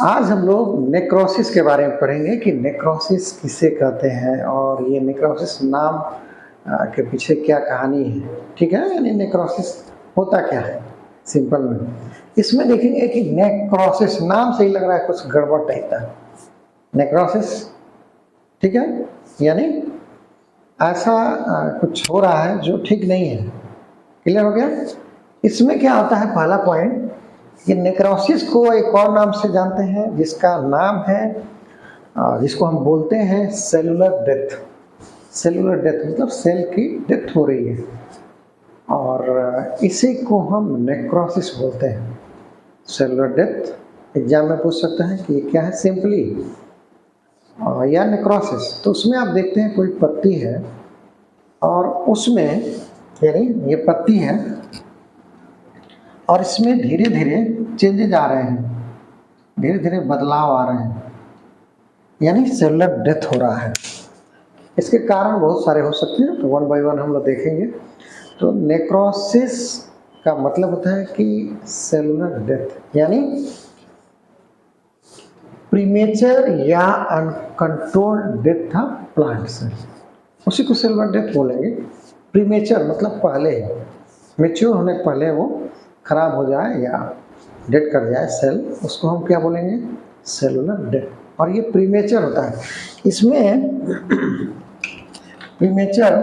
आज हम लोग नेक्रोसिस के बारे में पढ़ेंगे कि नेक्रोसिस किसे कहते हैं और ये नेक्रोसिस नाम के पीछे क्या कहानी है। ठीक है, यानी नेक्रोसिस होता क्या है सिंपल में। इसमें देखेंगे कि नेक्रोसिस नाम से ही लग रहा है कुछ गड़बड़ टाइप का। नेक्रोसिस, ठीक है, यानी ऐसा कुछ हो रहा है जो ठीक नहीं है। क्लियर हो गया। इसमें क्या होता है, पहला पॉइंट, ये नेक्रोसिस को एक और नाम से जानते हैं जिसका नाम है, जिसको हम बोलते हैं सेलुलर डेथ। सेलुलर डेथ मतलब सेल की डेथ हो रही है और इसी को हम नेक्रोसिस बोलते हैं। सेलुलर डेथ एग्जाम में पूछ सकता है कि ये क्या है सिंपली, या नेक्रोसिस। तो उसमें आप देखते हैं कोई पत्ती है और उसमें, यानी ये पत्ती है और इसमें धीरे धीरे चेंजेज आ रहे हैं, धीरे धीरे बदलाव आ रहे हैं, यानी सेलुलर डेथ हो रहा है। इसके कारण बहुत सारे हो सकते हैं, तो वन बाय वन हम लोग देखेंगे। तो नेक्रोसिस का मतलब होता है कि सेलुलर डेथ, यानी प्रीमेचर या uncontrolled death of plant cell, उसी को सेलुलर डेथ बोलेंगे। प्रीमेचर मतलब पहले, मेच्योर होने के पहले वो खराब हो जाए या डेड कर जाए सेल, उसको हम क्या बोलेंगे, सेलुलर डेथ। और ये प्रीमेचर होता है। इसमें प्रीमेचर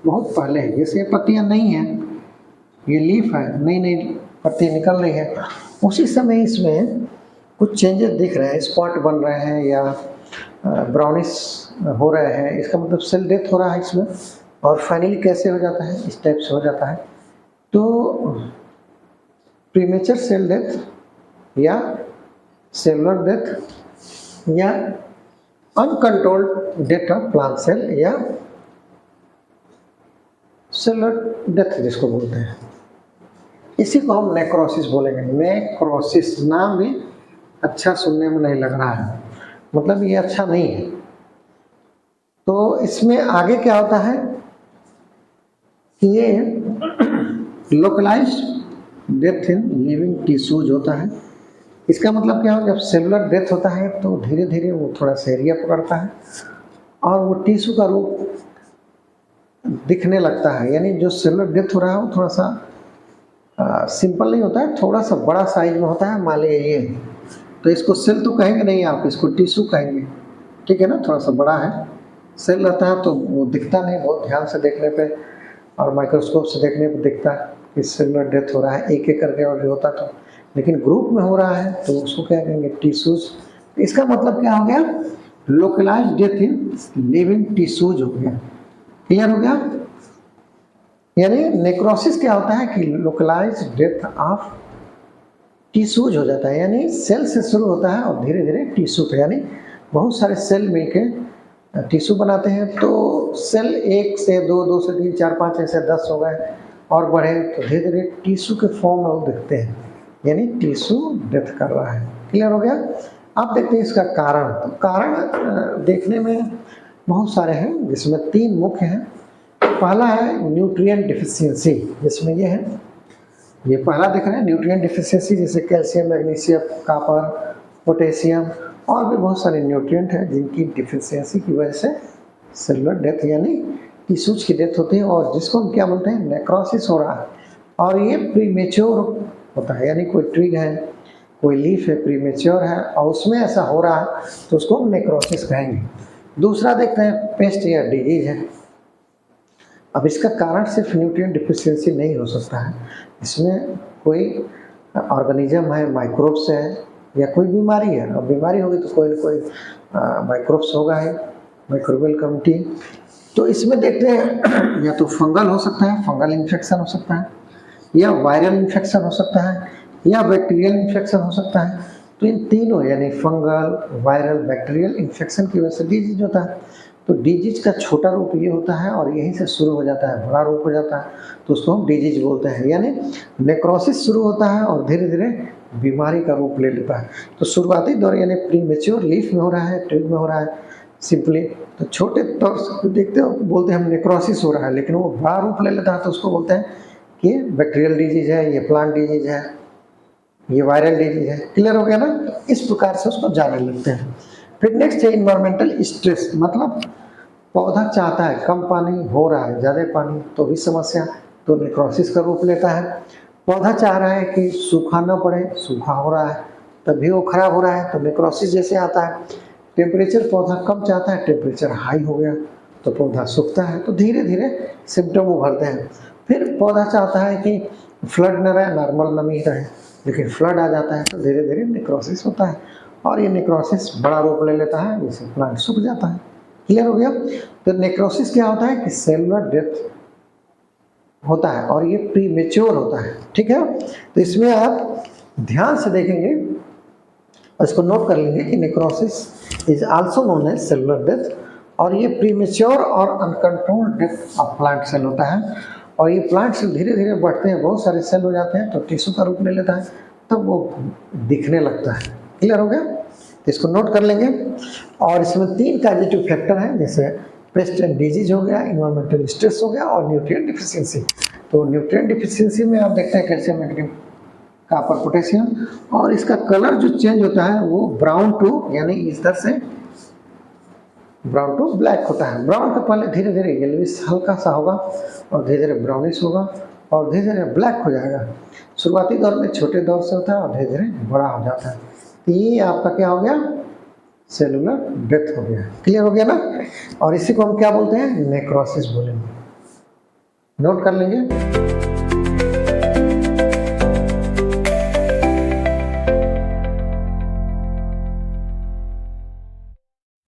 बहुत पहले है, जैसे पत्तियां नहीं है, ये लीफ है, नई नई पत्ती निकल रही है, उसी समय इसमें कुछ चेंजेस दिख रहे हैं, स्पॉट बन रहे हैं या ब्राउनिश हो रहे हैं, इसका मतलब सेल डेथ हो रहा है इसमें। और फाइनली कैसे हो जाता है, इस टाइप से हो जाता है। तो प्रीमेचर सेल डेथ या सेलुलर डेथ या uncontrolled death of plant cell या सेलुलर डेथ जिसको बोलते हैं, इसी को हम नेक्रोसिस बोलेंगे। नेक्रोसिस नाम भी अच्छा सुनने में नहीं लग रहा है, मतलब ये अच्छा नहीं है। तो इसमें आगे क्या होता है कि ये localized death in living tissues होता है। इसका मतलब क्या हो, जब सेलुलर डेथ होता है तो धीरे धीरे वो थोड़ा सा एरिया पकड़ता है और वो टिश्यू का रूप दिखने लगता है। यानी जो सेलुलर डेथ हो रहा है वो थोड़ा सा सिंपल नहीं होता है, थोड़ा सा बड़ा साइज में होता है। मान लीजिए ये, तो इसको सेल तो कहेंगे नहीं आप, इसको टिश्यू कहेंगे, ठीक है ना, थोड़ा सा बड़ा है। सेल रहता है तो वो दिखता नहीं, बहुत ध्यान से देखने पे और माइक्रोस्कोप से देखने पे दिखता है कि सेलुलर डेथ हो रहा है एक एक करके, और जो होता तो, लेकिन ग्रुप में हो रहा है तो उसको क्या कहेंगे, टिश्यूज। इसका मतलब क्या हो गया, localized death in living tissues हो गया। क्लियर हो गया। यानी नेक्रोसिस क्या होता है कि लोकलाइज्ड डेथ ऑफ टिश्यूज हो जाता है, यानी सेल से शुरू होता है और धीरे धीरे टिश्यू पे, यानी बहुत सारे सेल मिलके टिश्यू बनाते हैं। तो सेल एक से दो, दो से तीन, चार पाँच, ऐसे 10 हो गए और बढ़े तो धीरे धीरे टिश्यू के फॉर्म में वो दिखते हैं, यानी टिश्यू डेथ कर रहा है। क्लियर हो गया। अब देखते हैं इसका कारण। तो कारण देखने में बहुत सारे हैं, जिसमें 3 मुख्य हैं। पहला है न्यूट्रिएंट डिफिशियंसी, जिसमें ये है, ये पहला देख रहे हैं न्यूट्रिएंट डिफिशियंसी, जैसे कैल्शियम, मैग्नीशियम, कॉपर, पोटेशियम और भी बहुत सारे न्यूट्रिएंट हैं जिनकी डिफिशियंसी की वजह से सेलुलर डेथ यानी टिश्यूज की डेथ होती है, और जिसको हम क्या बोलते हैं, नेक्रोसिस हो रहा है। और ये प्रीमेच्योर होता है, यानी कोई ट्रिग है, कोई लीफ है, प्रीमेच्योर है और उसमें ऐसा हो रहा है तो उसको हम नेक्रोसिस कहेंगे। दूसरा देखते हैं पेस्ट या डिजीज है। अब इसका कारण सिर्फ न्यूट्रिएंट डिफिशियंसी नहीं हो सकता है, इसमें कोई ऑर्गेनिज्म है, माइक्रोब्स है या कोई बीमारी है। अब बीमारी होगी तो कोई ना कोई माइक्रोब्स होगा ही, माइक्रोबियल कम्युनिटी। तो इसमें देखते हैं या तो फंगल हो सकता है, फंगल इन्फेक्शन हो सकता है, या वायरल इन्फेक्शन हो सकता है, या बैक्टीरियल इन्फेक्शन हो सकता है। तो इन तीनों यानी फंगल, वायरल, बैक्टीरियल इन्फेक्शन की वजह से डिजीज होता है। तो डिजीज का छोटा रूप ये होता है और यहीं से शुरू हो जाता है, बड़ा रूप हो जाता है, तो उसको हम डिजीज बोलते हैं। यानी नेक्रोसिस शुरू होता है और धीरे धीरे बीमारी का रूप ले लेता है। तो शुरुआती दौर यानी प्रीमेच्योर लीफ में हो रहा है, ट्रिग में हो रहा है सिंपली, तो छोटे तौर से देखते हो, बोलते हैं हम नेक्रोसिस हो रहा है, लेकिन वो बड़ा रूप ले लेता है तो उसको बोलते हैं कि बैक्टीरियल डिजीज है, ये प्लांट डिजीज है। ये वायरल डिजीज है। क्लियर हो गया ना? इस प्रकार से उसको जानने लगते हैं। फिर नेक्स्ट है इन्वायरमेंटल स्ट्रेस, मतलब पौधा चाहता है, कम पानी हो रहा है, ज़्यादा पानी तो भी समस्या, तो नेक्रोसिस का रूप लेता है। पौधा चाह रहा है कि सूखा न पड़े, सूखा हो रहा है तब भी वो खराब हो रहा है, तो नेक्रोसिस जैसे आता है। टेम्परेचर पौधा कम चाहता है, टेम्परेचर हाई हो गया तो पौधा सूखता है। तो धीरे धीरे सिम्टम उभरते हैं। फिर पौधा चाहता है कि फ्लड न रहे, नॉर्मल नमी रहे, लेकिन फ्लड आ जाता है तो धीरे धीरे नेक्रोसिस होता है, और ये नेक्रोसिस बड़ा रूप ले लेता है, जिससे प्लांट सूख जाता है। क्लियर हो गया? तो नेक्रोसिस क्या होता है कि सेलुलर डेथ होता है, और ये प्री मेच्योर होता है। ठीक है? तो इसमें आप ध्यान से देखेंगे और इसको नोट कर लेंगे कि necrosis is also known as cellular death, और ये प्रीमेच्योर और uncontrolled death of plant cell होता है। और ये प्लांट सेल धीरे धीरे बढ़ते हैं, बहुत सारे सेल हो जाते हैं तो टिश्यू का रूप ले लेता है, तब वो दिखने लगता है। क्लियर हो गया? तो इसको नोट कर लेंगे। और इसमें 3 काजेटिव फैक्टर हैं, जैसे पेस्ट एंड डिजीज हो गया, इन्वायरमेंटल स्ट्रेस हो गया, और न्यूट्रिएंट डिफिशियंसी। तो न्यूट्रिएंट डिफिशियंसी में आप देखते हैं कैल्शियम, मैग्नीशियम, कॉपर, पोटेशियम, और इसका कलर जो चेंज होता है वो ब्राउन टू, यानी इस तरह से ब्राउन टू ब्लैक होता है। ब्राउन का पहले धीरे धीरे येलोइश हल्का सा होगा, और धीरे धीरे ब्राउनिश होगा, और धीरे धीरे ब्लैक हो जाएगा। शुरुआती दौर में छोटे दौर से होता है और धीरे धीरे बड़ा हो जाता है। तो ये आपका क्या हो गया? सेलुलर डेथ हो गया। क्लियर हो गया ना? और इसी को हम क्या बोलते हैं? नेक्रोसिस बोलेंगे। नोट कर लेंगे।